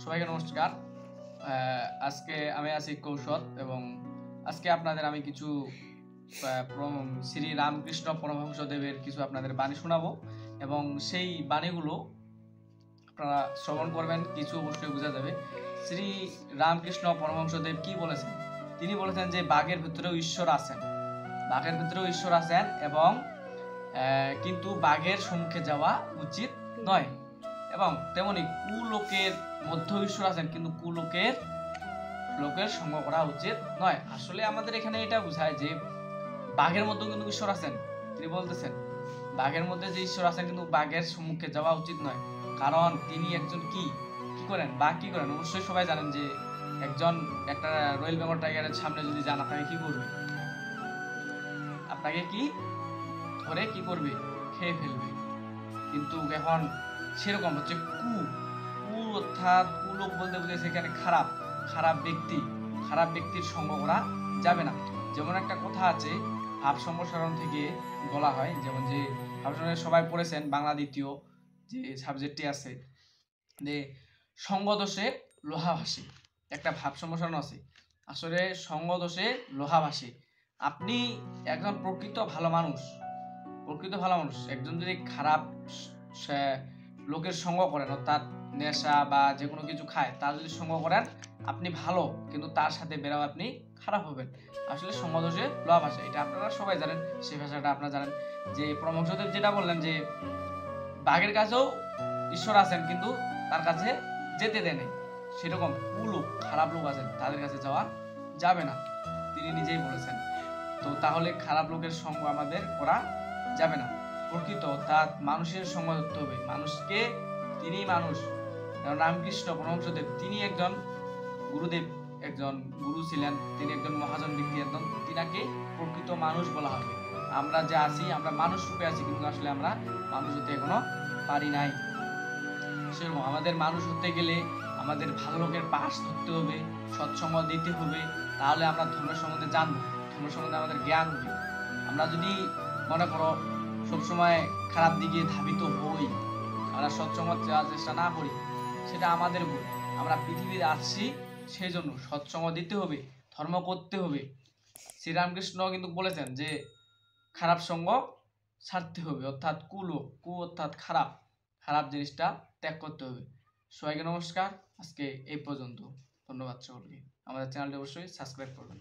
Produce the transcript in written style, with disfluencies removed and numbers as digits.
সবাইকে নমস্কার। আজকে আমি আছি কৌশল এবং আজকে আপনাদের আমি কিছু শ্রী রামকৃষ্ণ পরমহংসদেবের কিছু আপনাদের বাণী শোনাবো এবং সেই বাণীগুলো আপনারা শ্রবণ করবেন, কিছু অবশ্যই বোঝা যাবে। শ্রী রামকৃষ্ণ পরমহংসদেব কি বলেছেন? তিনি বলেছেন যে বাঘের ভিতরেও ঈশ্বর আছেন, বাঘের ভিতরেও ঈশ্বর আছেন এবং কিন্তু বাঘের সম্মুখে যাওয়া উচিত নয়। এবং তেমনি কুলোকের মধ্যে ঈশ্বর আছেন, কিন্তু লোকের সঙ্গ করা উচিত নয়। আসলে আমাদের এখানে এটা বোঝায় যে বাঘের মধ্যে কিন্তু ঈশ্বর আছেন। তিনি বলতেছেন বাঘের মধ্যে যে ঈশ্বর আছেন, কিন্তু বাঘের সম্মুখে যাওয়া উচিত নয়, কারণ তিনি একজন কি করেন, বাঘ কি করেন অবশ্যই সবাই জানেন যে একটা রয়্যাল বেঙ্গল টাইগারের সামনে যদি যান, আপনাকে কি করবে? আপনাকে কি ধরে কি করবে? খেয়ে ফেলবে। কিন্তু এখন সেরকম হচ্ছে অর্থাৎ কুলোক বলতে বুঝেছে এখানে খারাপ ব্যক্তির সঙ্গ করা যাবে না। যেমন একটা কথা আছে, ভাব সম্প্রসারণ থেকে বলা হয়, যেমন যে ভাব সম্প্রসারণ সবাই পড়েছেন, বাংলা দ্বিতীয় যে সাবজেক্টটি আছে, যে সঙ্গদোষে লোহা ভাসে, একটা ভাব সম্প্রসারণ আছে। আসলে সঙ্গদোষে লোহা ভাসে। আপনি একজন প্রকৃত ভালো মানুষ, একজন যদি খারাপ লোকের সঙ্গ করেন, অর্থাৎ নেশা বা যে কোনো কিছু খায়, তার যদি সঙ্গ করেন আপনি ভালো, কিন্তু তার সাথে বেরাও আপনি খারাপ হবেন। আসলে সঙ্গদোষে লোহা ভাসে, এটা আপনারা সবাই জানেন, সেই ভাষাটা আপনারা জানেন। যে পরমহংসদেব যেটা বললেন যে বাঘের কাছেও ঈশ্বর আছেন, কিন্তু তার কাছে যেতে দেয় নেই, সেরকম খারাপ লোক আছেন, তাদের কাছে যাওয়া যাবে না, তিনি নিজেই বলেছেন। তো তাহলে খারাপ লোকের সঙ্গ আমাদের করা যাবে না। প্রকৃত অর্থাৎ মানুষের সঙ্গ ধরতে হবে মানুষকে। তিনি মানুষ, রামকৃষ্ণ পরমহংসদেব তিনি একজন গুরুদেব, একজন গুরু ছিলেন, তিনি একজন মহাজন ব্যক্তি, একদম তিনাকে প্রকৃত মানুষ বলা হবে। আমরা যে আছি, আমরা মানুষ রূপে আছি, কিন্তু আসলে আমরা মানুষ হতে এখনো পারি নাই। সেরকম আমাদের মানুষ হতে গেলে আমাদের ভালো লোকের পাশ ধরতে হবে, সৎসঙ্গ দিতে হবে, তাহলে আমরা ধর্মের সম্বন্ধে জানবো, ধর্মের সম্বন্ধে আমাদের জ্ঞান হবে। আমরা যদি মনে করো সবসময় খারাপ দিকে ধাবিত হই, আমরা সৎসঙ্গ যাওয়ার চেষ্টা না করি, সেটা আমাদের ভুল। আমরা পৃথিবীতে আসছি সেই জন্য সৎসঙ্গ দিতে হবে, ধর্ম করতে হবে। শ্রীরামকৃষ্ণ কিন্তু বলেছেন যে খারাপ সঙ্গ ছাড়তে হবে, অর্থাৎ অর্থাৎ খারাপ জিনিসটা ত্যাগ করতে হবে। সবাইকে নমস্কার, আজকে এই পর্যন্ত। ধন্যবাদ সকলকে। আমাদের চ্যানেলটি অবশ্যই সাবস্ক্রাইব করবেন।